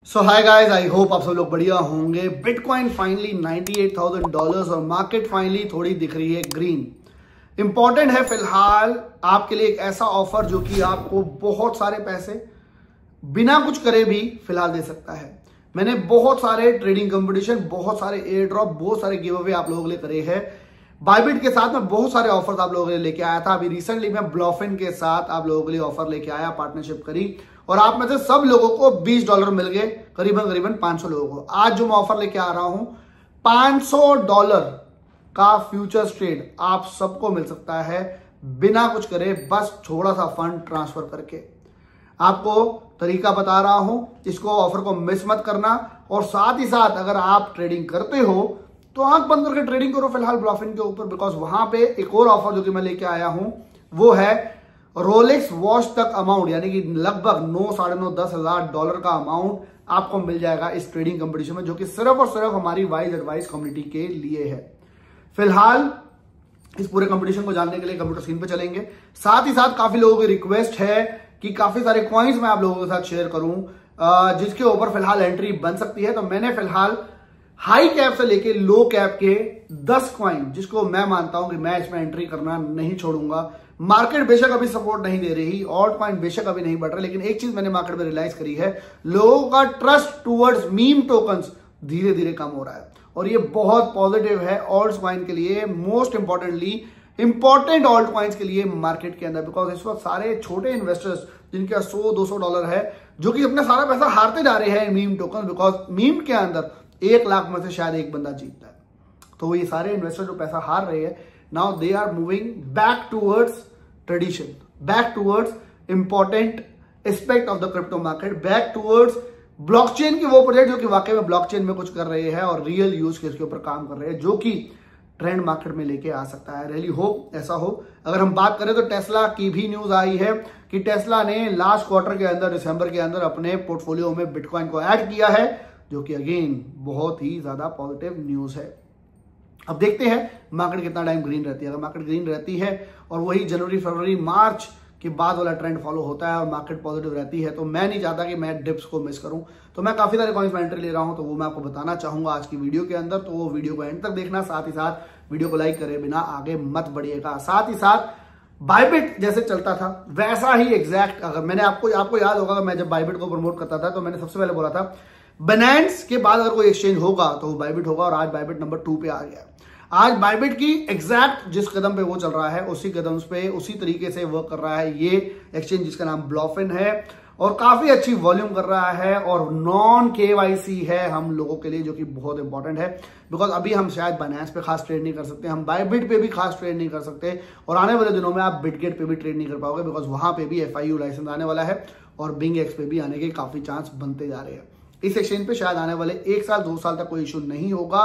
So hi guys, I hope आप सब लोग बढ़िया होंगे। बिटकॉइन फाइनली $98,000 और मार्केट फाइनली थोड़ी दिख रही है ग्रीन। इंपॉर्टेंट है फिलहाल आपके लिए एक ऐसा ऑफर जो कि आपको बहुत सारे पैसे बिना कुछ करे भी फिलहाल दे सकता है। मैंने बहुत सारे ट्रेडिंग कंपटीशन, बहुत सारे एयर ड्रॉप, बहुत सारे गिव अवे आप लोगों के लिए करे हैं। बाइबिट के साथ में बहुत सारे ऑफर्स आप लोगों के लिए लेके आया था। अभी रिसेंटली मैं ब्लॉफिन के साथ आप लोगों के लिए ऑफर लेके आया, पार्टनरशिप करी और आप में से सब लोगों को $20 मिल गए, करीबन 500 लोगों को। आज जो मैं ऑफर लेके आ रहा हूं, $500 का फ्यूचर्स ट्रेड आप सबको मिल सकता है बिना कुछ करे, बस थोड़ा सा फंड ट्रांसफर करके। आपको तरीका बता रहा हूं, इसको ऑफर को मिस मत करना। और साथ ही साथ अगर आप ट्रेडिंग करते हो तो आंख बंद करके ट्रेडिंग करो फिलहाल ब्लॉफिन के ऊपर, बिकॉज वहां पे एक और ऑफर जो कि मैं लेके आया हूं वो है रोलेक्स वॉच तक अमाउंट, यानी कि लगभग 9, साढ़े 9, $10,000 का अमाउंट आपको मिल जाएगा इस ट्रेडिंग कंपटीशन में, जो कि सिर्फ और सिर्फ हमारी वाइज एडवाइस कम्युनिटी के लिए है। फिलहाल इस पूरे कंपटीशन को जानने के लिए कंप्यूटर स्क्रीन पे चलेंगे। साथ ही साथ काफी लोगों की रिक्वेस्ट है कि काफी सारे कॉइन्स मैं आप लोगों के साथ शेयर करूं जिसके ऊपर फिलहाल एंट्री बन सकती है। तो मैंने फिलहाल हाई कैप से लेके लो कैप के 10 कॉइन, जिसको मैं मानता हूं कि मैं इसमें एंट्री करना नहीं छोड़ूंगा। मार्केट बेशक अभी सपोर्ट नहीं दे रही, ऑल्ट कॉइन बेशक अभी नहीं बढ़ रहा, लेकिन एक चीज मैंने मार्केट में रियलाइज करी है, लोगों का ट्रस्ट टुवर्ड्स मीम टोकन्स धीरे धीरे कम हो रहा है और ये बहुत पॉजिटिव है ऑल्ट कॉइन के लिए, most importantly important alt coins के लिए मार्केट के अंदर। बिकॉज इस वक्त सारे छोटे इन्वेस्टर्स जिनके $100-200 है, जो कि अपना सारा पैसा हारते जा रहे हैं मीम टोकन, बिकॉज मीम के अंदर 1 लाख में से शायद एक बंदा जीतता है। तो ये सारे इन्वेस्टर जो पैसा हार रहे हैं, now they are moving back towards tradition, back towards important aspect of the crypto market, back towards blockchain के वो प्रोजेक्ट जो कि वाकई में ब्लॉकचेन में कुछ कर रहे हैं और रियल यूज केस के ऊपर काम कर रहे हैं, जो कि ट्रेंड मार्केट में लेके आ सकता है। रियली होप ऐसा हो। अगर हम बात करें तो टेस्ला की भी न्यूज आई है कि टेस्ला ने लास्ट क्वार्टर के अंदर, दिसंबर के अंदर अपने पोर्टफोलियो में बिटकॉइन को ऐड किया है, जो कि अगेन बहुत ही ज्यादा पॉजिटिव न्यूज है। अब देखते हैं मार्केट कितना टाइम ग्रीन रहती है। अगर मार्केट ग्रीन रहती है और वही जनवरी, फरवरी, मार्च के बाद वाला ट्रेंड फॉलो होता है और मार्केट पॉजिटिव रहती है, तो मैं नहीं चाहता कि मैं डिप्स को मिस करूं। तो मैं काफी सारे कॉइन्स में एंट्री ले रहा हूं, तो वो मैं आपको बताना चाहूंगा आज की वीडियो के अंदर। तो वो वीडियो को एंड तक देखना, साथ ही साथ वीडियो को लाइक करे बिना आगे मत बढ़िएगा। साथ ही साथ बाइबिट जैसे चलता था वैसा ही एग्जैक्ट, अगर मैंने आपको याद होगा, मैं जब बाइबिट को प्रमोट करता था तो मैंने सबसे पहले बोला था बाइनेंस के बाद अगर कोई एक्सचेंज होगा तो वो बाइबिट होगा, और आज बाइबिट नंबर 2 पे आ गया। आज बाइबिट की एग्जैक्ट जिस कदम पे वो चल रहा है उसी कदम पे उसी तरीके से वर्क कर रहा है ये एक्सचेंज, जिसका नाम ब्लॉफिन है, और काफी अच्छी वॉल्यूम कर रहा है और नॉन KYC है हम लोगों के लिए, जो कि बहुत इंपॉर्टेंट है। बिकॉज अभी हम शायद बाइनेंस पे खास ट्रेड नहीं कर सकते, हम बाइबिट पे भी खास ट्रेड नहीं कर सकते, और आने वाले दिनों में आप बिटगेट पे भी ट्रेड नहीं कर पाओगे, बिकॉज वहां पे भी FIU लाइसेंस आने वाला है और BingX पे भी आने के काफी चांस बनते जा रहे हैं। इस एक्सचेंज पे शायद आने वाले 1 साल 2 साल तक कोई इशू नहीं होगा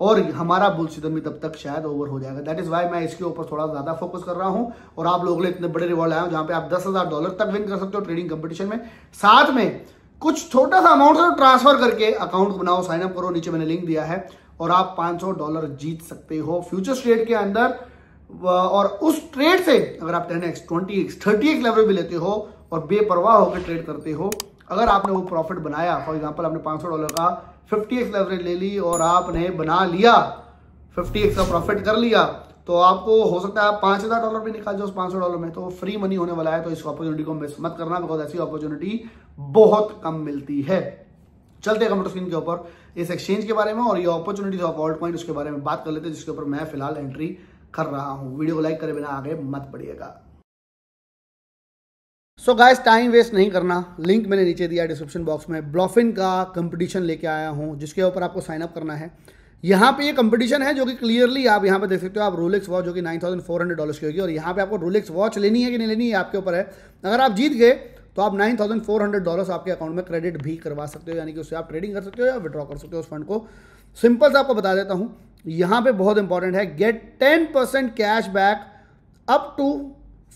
और हमारा बुल सीजन भी तब तक शायद ओवर हो जाएगा। दैट इज वाई मैं इसके ऊपर थोड़ा ज्यादा फोकस कर रहा हूं और आप लोगों के लिए इतने बड़े रिवॉर्ड लाया हूं जहां पे आप $10,000 तक विन कर सकते हो ट्रेडिंग कंपटीशन में। साथ में कुछ छोटा सा अमाउंट ट्रांसफर करके अकाउंट बनाओ, साइन अप करो, नीचे मैंने लिंक दिया है, और आप $500 जीत सकते हो फ्यूचर्स ट्रेड के अंदर। और उस ट्रेड से अगर आप 10x, 20x, 30x लेवल भी लेते हो और बेपरवाह होकर ट्रेड करते हो, अगर आपने वो प्रॉफिट बनाया, फॉर एग्जांपल आपने $500 का 50x लेवरेज ले ली और आपने बना लिया 50x का प्रॉफिट कर लिया, तो आपको हो सकता है आप $5,000 भी निकाल जाओ उस $500 में, तो फ्री मनी होने वाला है। तो इस अपॉर्चुनिटी को मिस मत करना, बिकॉज ऐसी अपॉर्चुनिटी बहुत कम मिलती है। चलते हैं कंप्यूटर स्क्रीन के ऊपर इस एक्सचेंज के बारे में और ये अपॉर्चुनिटीज ऑफ ऑल्ट कॉइन उसके बारे में बात कर लेते हैं, जिसके ऊपर मैं फिलहाल एंट्री कर रहा हूं। वीडियो को लाइक करे बिना आगे मत बढ़िएगा। सो गाइस, टाइम वेस्ट नहीं करना, लिंक मैंने नीचे दिया डिस्क्रिप्शन बॉक्स में। ब्लॉफिन का कंपटीशन लेके आया हूं जिसके ऊपर आपको साइन अप करना है। यहाँ पे ये कंपटीशन है जो कि क्लियरली आप यहाँ पे देख सकते हो। आप रोलेक्स वॉच जो कि $9,400 की होगी, और यहाँ पे आपको रोलेक्स वॉच लेनी है कि नहीं लेनी है आपके ऊपर है। अगर आप जीत गए तो आप $9,400 आपके अकाउंट में क्रेडिट भी करवा सकते हो, यानी कि उससे आप ट्रेडिंग कर सकते हो या विड्रॉ कर सकते हो उस फंड को। सिंपल से आपको बता देता हूँ, यहाँ पे बहुत इंपॉर्टेंट है, get 10% cash back up to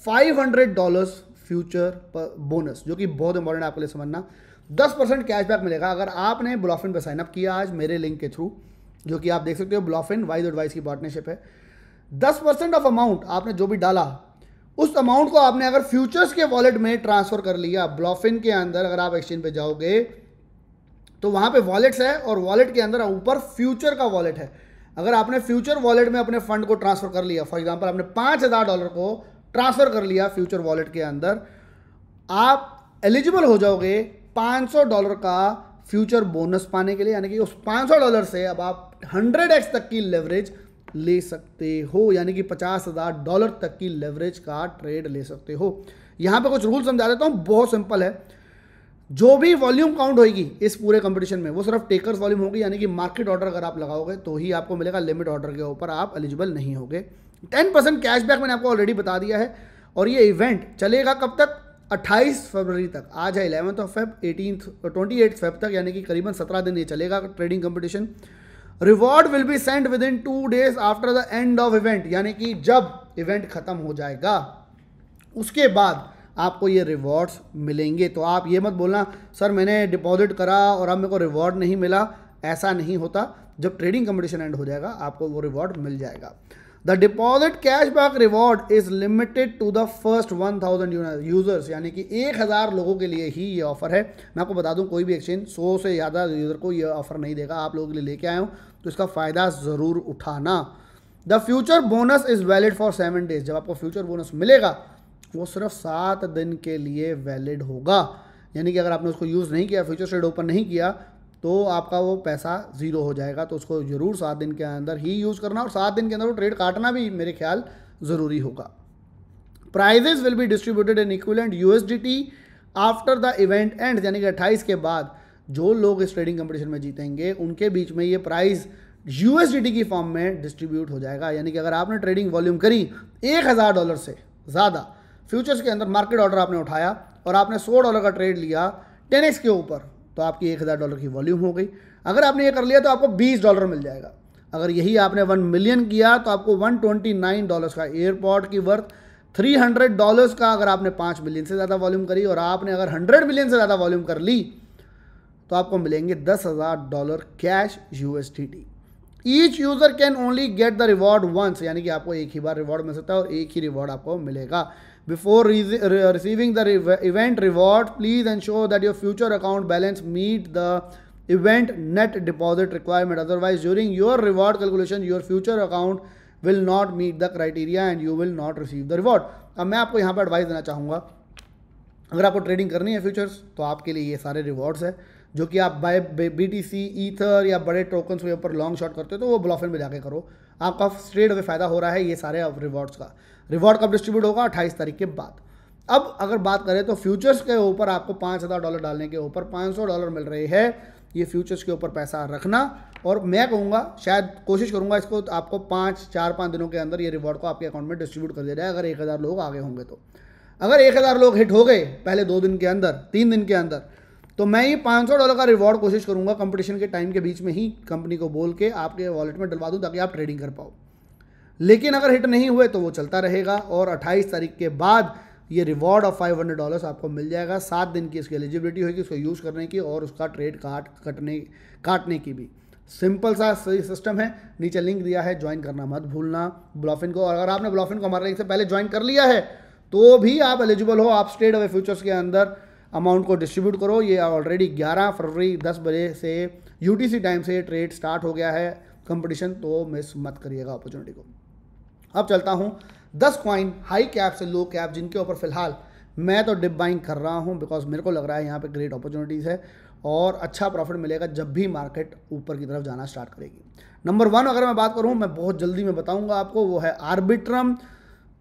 $500 future bonus, जो कि बहुत इंपॉर्टेंट है आपके लिए समझना। 10% कैशबैक मिलेगा अगर आपने ब्लॉफिन पर साइनअप किया आज मेरे लिंक के थ्रू, जो कि आप देख सकते हो ब्लॉफिन वाइज एडवाइस की पार्टनरशिप है। 10% ऑफ अमाउंट आपने जो भी डाला, उस अमाउंट को आपने अगर फ्यूचर्स के वॉलेट में ट्रांसफर कर लिया ब्लॉफिन के अंदर, अगर आप एक्सचेंज पे जाओगे तो वहाँ पे वॉलेट्स है और वॉलेट के अंदर ऊपर फ्यूचर का वॉलेट है। अगर आपने फ्यूचर वॉलेट में अपने फंड को ट्रांसफर कर लिया, फॉर एग्जांपल आपने $5000 को ट्रांसफर कर लिया फ्यूचर वॉलेट के अंदर, आप एलिजिबल हो जाओगे $500 का फ्यूचर बोनस पाने के लिए। यानी कि उस $500 से अब आप 100x तक की लेवरेज ले सकते हो, यानी कि $50,000 तक की लेवरेज का ट्रेड ले सकते हो। यहाँ पे कुछ रूल समझा देता हूँ, बहुत सिंपल है। जो भी वॉल्यूम काउंट होगी इस पूरे कंपटीशन में वो सिर्फ टेकर्स वॉल्यूम होगी, यानी कि मार्केट ऑर्डर अगर आप लगाओगे तो ही आपको मिलेगा, लिमिट ऑर्डर के ऊपर आप एलिजिबल नहीं होगे। 10% कैशबैक मैंने आपको ऑलरेडी बता दिया है। और ये इवेंट चलेगा कब तक? 28 फरवरी तक। आज है 11 फेब, 28 फेब तक, यानी कि करीबन 17 दिन ये चलेगा trading competition. Reward will be send with in 2 days after the end of event, यानी कि जब इवेंट खत्म हो जाएगा उसके बाद आपको ये रिवॉर्ड्स मिलेंगे। तो आप ये मत बोलना सर मैंने डिपॉजिट करा और अब मेरे को रिवॉर्ड नहीं मिला, ऐसा नहीं होता। जब ट्रेडिंग कंपटीशन एंड हो जाएगा आपको वो रिवॉर्ड मिल जाएगा। The deposit cashback reward is limited to the first 1000 users, यानी कि 1000 लोगों के लिए ही ये ऑफर है। मैं आपको बता दूं कोई भी एक्सचेंज 100 से ज़्यादा यूजर को ये ऑफर नहीं देगा। आप लोगों के लिए लेके आया हूँ तो इसका फ़ायदा ज़रूर उठाना। The future bonus is valid for 7 days। जब आपको फ्यूचर बोनस मिलेगा वो सिर्फ 7 दिन के लिए वैलिड होगा, यानी कि अगर आपने उसको यूज़ नहीं किया, फ्यूचर ट्रेड ओपन नहीं किया, तो आपका वो पैसा ज़ीरो हो जाएगा। तो उसको ज़रूर 7 दिन के अंदर ही यूज़ करना और 7 दिन के अंदर वो ट्रेड काटना भी मेरे ख्याल ज़रूरी होगा। Prizes will be distributed in equivalent USDT after the event end, यानी कि 28 के बाद जो लोग इस ट्रेडिंग कंपटीशन में जीतेंगे उनके बीच में ये प्राइज़ USDT की फॉर्म में डिस्ट्रीब्यूट हो जाएगा। यानी कि अगर आपने ट्रेडिंग वॉल्यूम करी $1000 से ज़्यादा फ्यूचर्स के अंदर, मार्केट ऑर्डर आपने उठाया और आपने $100 का ट्रेड लिया 10x के ऊपर, तो आपकी $1000 की वॉल्यूम हो गई। अगर आपने ये कर लिया तो आपको $20 मिल जाएगा। अगर यही आपने 1 मिलियन किया तो आपको $129 का एयरपोर्ट की वर्थ, $300 का अगर आपने 5 मिलियन से ज़्यादा वॉल्यूम करी, और आपने अगर 100 मिलियन से ज़्यादा वॉल्यूम कर ली तो आपको मिलेंगे $10,000 cash USDT। Each user can only get the reward once, यानी कि आपको एक ही बार रिवॉर्ड मिल सकता है और एक ही रिवॉर्ड आपको मिलेगा। Before receiving the event reward, please ensure that your future account balance meet the event net deposit requirement. Otherwise, during your reward calculation, your future account will not meet the criteria and you will not receive the reward. अब मैं आपको यहाँ पर advice देना चाहूँगा, अगर आपको trading करनी है फ्यूचर्स तो आपके लिए ये सारे रिवॉर्ड्स है जो कि आप बाय BTC, ईथर या बड़े टोकन्स के ऊपर लॉन्ग शॉट करते हो तो वो ब्लॉफिन में जाके करो, आपका स्ट्रेट अवे फायदा हो रहा है ये सारे रिवॉर्ड्स का। रिवॉर्ड कब डिस्ट्रीब्यूट होगा? 28 तारीख के बाद। अब अगर बात करें तो फ्यूचर्स के ऊपर आपको $5000 डालने के ऊपर $500 मिल रहे हैं। ये फ्यूचर्स के ऊपर पैसा रखना, और मैं कहूँगा शायद कोशिश करूँगा इसको आपको 4-5 दिनों के अंदर ये रिवॉर्ड को आपके अकाउंट में डिस्ट्रीब्यूट कर दिया जाए, अगर 1000 लोग आगे होंगे तो। अगर 1000 लोग हिट हो गए पहले 2 दिन के अंदर, 3 दिन के अंदर, तो मैं ये $500 का रिवॉर्ड कोशिश करूँगा कंपटीशन के टाइम के बीच में ही कंपनी को बोल के आपके वॉलेट में डलवा दूँ ताकि आप ट्रेडिंग कर पाओ। लेकिन अगर हिट नहीं हुए तो वो चलता रहेगा और 28 तारीख के बाद ये रिवॉर्ड ऑफ $500 आपको मिल जाएगा। 7 दिन की इसकी एलिजिबिलिटी होगी उसको यूज़ करने की और उसका ट्रेड काटने की भी। सिंपल सा सिस्टम है, नीचे लिंक दिया है, ज्वाइन करना मत भूलना ब्लॉफिन को। और अगर आपने ब्लॉफिन को हमारे लिंक से पहले ज्वाइन कर लिया है तो भी आप एलिजिबल हो, आप स्ट्रेट अवे फ्यूचर्स के अंदर अमाउंट को डिस्ट्रीब्यूट करो। ये ऑलरेडी 11 फरवरी 10 बजे से UTC टाइम से ट्रेड स्टार्ट हो गया है कंपटीशन, तो मिस मत करिएगा अपॉर्चुनिटी को। अब चलता हूँ 10 कॉइन हाई कैप से लो कैप जिनके ऊपर फिलहाल मैं तो डिप बाइंग कर रहा हूँ, बिकॉज मेरे को लग रहा है यहाँ पे ग्रेट अपॉर्चुनिटीज़ है और अच्छा प्रॉफिट मिलेगा जब भी मार्केट ऊपर की तरफ जाना स्टार्ट करेगी। नंबर 1 अगर मैं बात करूँ, मैं बहुत जल्दी में बताऊँगा आपको, वो है आर्बिट्रम।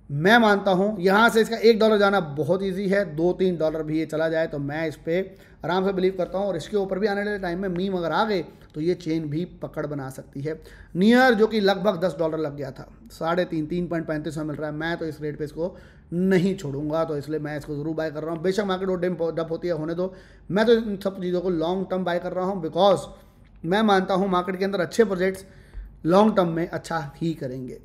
मैं मानता हूँ यहाँ से इसका $1 जाना बहुत ईजी है, $2-3 भी ये चला जाए तो मैं इस पर आराम से बिलीव करता हूँ। और इसके ऊपर भी आने वाले टाइम में मीम अगर आ गए तो ये चेन भी पकड़ बना सकती है। नियर जो कि लगभग $10 लग गया था, 3.35 मिल रहा है। मैं तो इस रेट पे इसको नहीं छोड़ूंगा, तो इसलिए मैं इसको जरूर बाय कर रहा हूँ। बेशक मार्केट डप होती है, होने दो, मैं तो इन सब चीज़ों को लॉन्ग टर्म बाय कर रहा हूँ, बिकॉज मैं मानता हूँ मार्केट के अंदर अच्छे प्रोजेक्ट्स लॉन्ग टर्म में अच्छा ही करेंगे।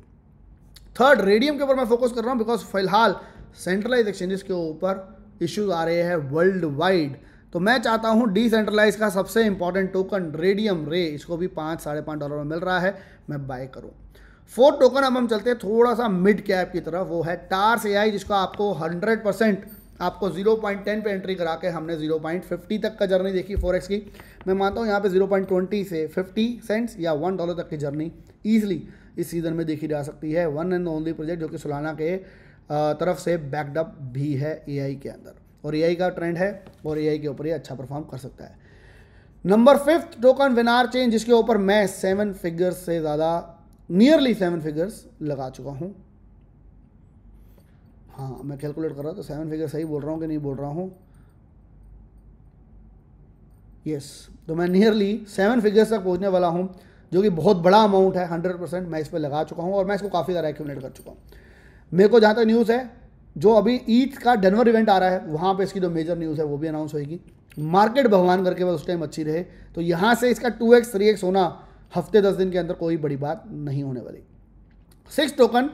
3rd रेडियम के ऊपर मैं फोकस कर रहा हूँ, बिकॉज फिलहाल सेंट्रलाइज एक्सचेंजेस के ऊपर इश्यूज आ रहे हैं वर्ल्ड वाइड। तो मैं चाहता हूँ डिसेंट्रलाइज का सबसे इंपॉर्टेंट टोकन रेडियम रे, इसको भी $5-5.5 में मिल रहा है, मैं बाय करूँ। 4th टोकन अब हम चलते हैं थोड़ा सा मिड कैप की तरफ, वो है टार्स AI, जिसका आपको 100% आपको 0.10 पे एंट्री करा के हमने 0.50 तक का जर्नी देखी फॉरेक्स की। मैं मानता हूँ यहाँ पे 0.20 से 50 सेंट्स या $1 तक की जर्नी ईजिली इस सीज़न में देखी जा सकती है। वन एंड ओनली प्रोजेक्ट जो कि सोलाना के तरफ से बैकड अप भी है AI के अंदर, और AI का ट्रेंड है और AI के ऊपर ये अच्छा परफॉर्म कर सकता है। नंबर 5 टोकन विनार चेन, जिसके ऊपर मैं 7 फिगर्स से ज़्यादा, नियरली 7 फिगर्स लगा चुका हूँ। हाँ, मैं कैलकुलेट कर रहा हूँ तो 7 फिगर सही बोल रहा हूँ कि नहीं बोल रहा हूँ। यस, तो मैं नियरली 7 फिगर्स तक पहुँचने वाला हूँ, जो कि बहुत बड़ा अमाउंट है। 100% मैं इस पर लगा चुका हूँ और मैं इसको काफ़ी ज़्यादा एक्यूमुलेट कर चुका हूँ। मेरे को जहाँ तक न्यूज़ है, जो अभी ईद का डेनवर इवेंट आ रहा है, वहाँ पे इसकी जो मेजर न्यूज़ है वो भी अनाउंस होगी। मार्केट भगवान करके बस उस टाइम अच्छी रहे, तो यहाँ से इसका 2x 3x होना हफ्ते 10 दिन के अंदर कोई बड़ी बात नहीं होने वाली। 6 टोकन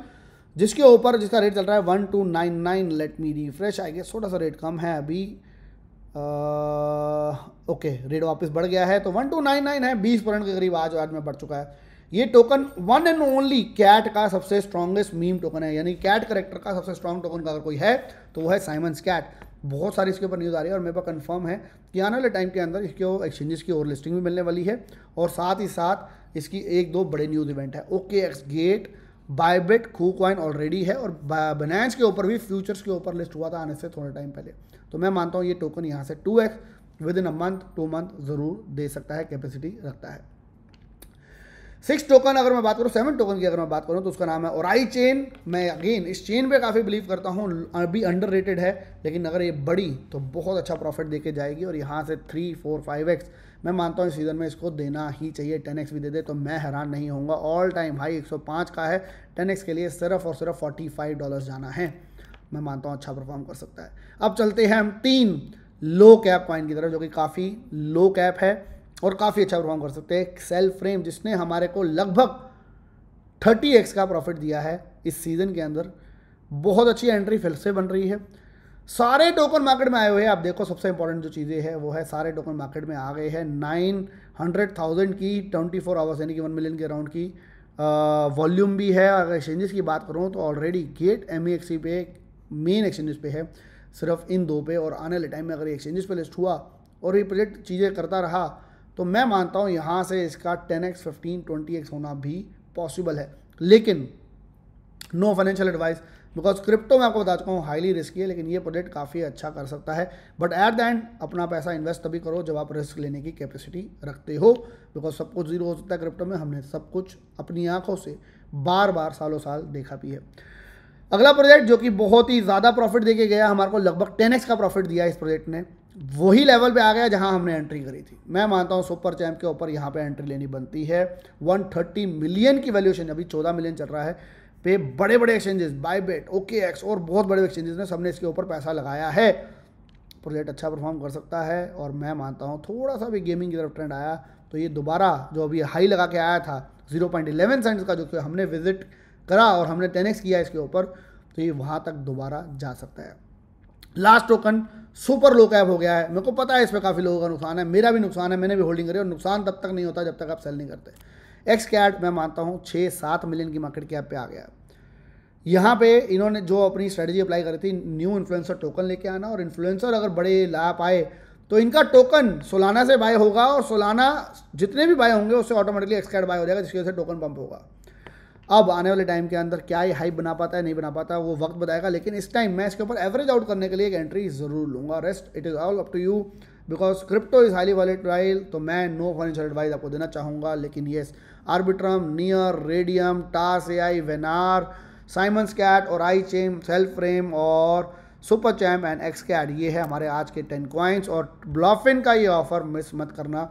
जिसके ऊपर जिसका रेट चल रहा है 1299, let me refresh, I guess थोड़ा सा रेट कम है अभी। ओके, रेट वापस बढ़ गया है, तो 1299 है, 20% के करीब आज में बढ़ चुका है। ये token one and only cat का सबसे स्ट्रॉन्गेस्ट मीम टोकन है, यानी कैट करेक्टर का सबसे स्ट्रॉन्ग टोकन का अगर कोई है तो वो है साइमन्स कैट। बहुत सारी इसके ऊपर न्यूज़ आ रही है और मेरे पास कंफर्म है कि आने वाले टाइम के अंदर इसके एक्सचेंजेस की और लिस्टिंग भी मिलने वाली है, और साथ ही साथ इसकी 1-2 बड़े न्यूज़ इवेंट है। OKX Gate, Bybit, KuCoin already है, और बाइनेंस के ऊपर भी फ्यूचर्स के ऊपर लिस्ट हुआ था आने से थोड़ा टाइम पहले। तो मैं मानता हूँ ये टोकन यहाँ से 2x with in a month 2 month ज़रूर दे सकता है, कैपेसिटी रखता है। 6 टोकन अगर मैं बात करूँ, 7 टोकन की अगर मैं बात करूँ तो उसका नाम है ओराई चेन। मैं अगेन इस चेन पे काफ़ी बिलीव करता हूँ, अभी अंडररेटेड है, लेकिन अगर ये बड़ी तो बहुत अच्छा प्रॉफिट देके जाएगी, और यहाँ से 3, 4, 5x मैं मानता हूँ इस सीज़न में इसको देना ही चाहिए। 10x भी दे दे तो मैं हैरान नहीं होऊंगा। ऑल टाइम हाई 105 का है, 10x के लिए सिर्फ और सिर्फ $45 जाना है। मैं मानता हूँ अच्छा परफॉर्म कर सकता है। अब चलते हैं हम 3 लो कैप कॉइन की तरफ, जो कि काफ़ी लो कैप है और काफ़ी अच्छा परफॉर्म कर सकते हैं। सेल्फ फ्रेम, जिसने हमारे को लगभग 30x का प्रॉफिट दिया है इस सीज़न के अंदर, बहुत अच्छी एंट्री फिर से बन रही है। सारे टोकन मार्केट में आए हुए हैं। आप देखो, सबसे इंपॉर्टेंट जो चीज़ें हैं वो है सारे टोकन मार्केट में आ गए हैं। 900,000 की 24 आवर्स यानी कि 1 मिलियन के अराउंड की वॉल्यूम भी है। अगर एक्सचेंजेस की बात करूँ तो ऑलरेडी गेट MEXC पे, मेन एक्सचेंजेस पे है, सिर्फ इन 2 पे, और आने वाले टाइम में अगर एक्सचेंजेस पे लिस्ट हुआ और ये प्रोजेक्ट चीज़ें करता रहा तो मैं मानता हूँ यहाँ से इसका 10x 15 20x होना भी पॉसिबल है। लेकिन no financial advice, because crypto मैं आपको बता चुका हूँ हाईली रिस्की है, लेकिन ये प्रोजेक्ट काफ़ी अच्छा कर सकता है। बट एट द एंड अपना पैसा इन्वेस्ट तभी करो जब आप रिस्क लेने की कैपेसिटी रखते हो, बिकॉज सब कुछ जीरो हो सकता है क्रिप्टो में। हमने सब कुछ अपनी आंखों से बार बार सालों साल देखा भी है। अगला प्रोजेक्ट जो कि बहुत ही ज़्यादा प्रॉफिट देके गया, हमारे को लगभग 10x का प्रॉफिट दिया इस प्रोजेक्ट ने, वही लेवल पे आ गया जहां हमने एंट्री करी थी। मैं मानता हूं सुपर चैम्प के ऊपर यहां पे एंट्री लेनी बनती है। 130 मिलियन की वैल्यूएशन, अभी 14 मिलियन चल रहा है, पे बड़े बड़े एक्सचेंजेस, बायबिट, OKX और बहुत बड़े एक्सचेंजेस ने सबने इसके ऊपर पैसा लगाया है। प्रोजेक्ट अच्छा परफॉर्म कर सकता है, और मैं मानता हूँ थोड़ा सा भी गेमिंग की तरफ ट्रेंड आया तो ये दोबारा जो अभी हाई लगा के आया था 0.11 सेंट्स का, जो कि हमने विजिट करा और हमने 10x किया इसके ऊपर, तो ये वहाँ तक दोबारा जा सकता है। लास्ट टोकन सुपर लो कैप हो गया है। मेरे को पता है इस पर काफ़ी लोगों का नुकसान है, मेरा भी नुकसान है, मैंने भी होल्डिंग करी, और नुकसान तब तक नहीं होता जब तक आप सेल नहीं करते। XCAT मैं मानता हूँ 6-7 मिलियन की मार्केट कैप पे आ गया। यहाँ पे इन्होंने जो अपनी स्ट्रेटजी अप्लाई करी थी, न्यू इन्फ्लुएंसर टोकन लेके आना, और इन्फ्लुएंसर अगर बड़े ला पाए तो इनका टोकन सोलाना से बाय होगा, और सोलाना जितने भी बाय होंगे उससे ऑटोमेटिकली XCAT बाय हो जाएगा, जिसकी वजह से टोकन पंप होगा। अब आने वाले टाइम के अंदर क्या ये हाइप बना पाता है नहीं बना पाता वो वक्त बताएगा, लेकिन इस टाइम मैं इसके ऊपर एवरेज आउट करने के लिए एक एंट्री जरूर लूंगा। Rest it is all up to you, because crypto is highly volatile, तो मैं नो फाइनेंशियल एडवाइस आपको देना चाहूँगा। लेकिन येस, आर्बिट्रम, नियर, रेडियम, टास AI, वेनार, Simon's Cat, Orai chain, self frame और सुपर चैम्प एंड XCAT, ये है हमारे आज के 10 कॉइन्स। और ब्लॉफिन का ये ऑफर मिस मत करना,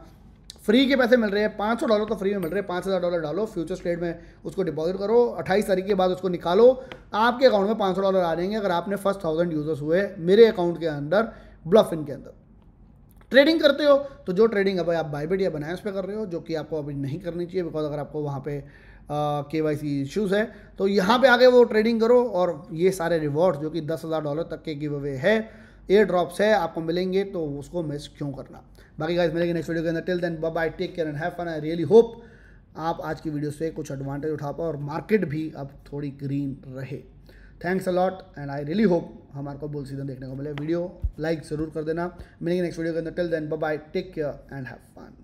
फ्री के पैसे मिल रहे हैं, $500 तो फ्री में मिल रहे हैं। $5,000 डालो फ्यूचर्स ट्रेड में, उसको डिपॉजिट करो, 28 तारीख के बाद उसको निकालो, आपके अकाउंट में $500 आ जाएंगे अगर आपने फर्स्ट 1000 यूजर्स हुए मेरे अकाउंट के अंदर ब्लॉफिन के अंदर। ट्रेडिंग करते हो तो जो ट्रेडिंग अब आप बायबिट या बाइनेंस पे कर रहे हो, जो कि आपको अभी नहीं करनी चाहिए, बिकॉज अगर आपको वहाँ पे KYC इश्यूज़ है तो यहाँ पे आगे वो ट्रेडिंग करो, और ये सारे रिवॉर्ड्स जो कि $10,000 तक के गिव अवे है, एयर ड्रॉप्स है, आपको मिलेंगे, तो उसको मिस क्यों करना। बाकी गाइस मिलेंगे नेक्स्ट वीडियो के अंदर। Till then bye bye, take care and have fun. I really hope आप आज की वीडियो से कुछ एडवांटेज उठा पाओ और मार्केट भी अब थोड़ी ग्रीन रहे। Thanks a lot and I really hope हमारे को बुल सीजन देखने को मिले। वीडियो लाइक ज़रूर कर देना। मिलेंगे नेक्स्ट वीडियो के अंदर। Till then bye bye, take care and have fun.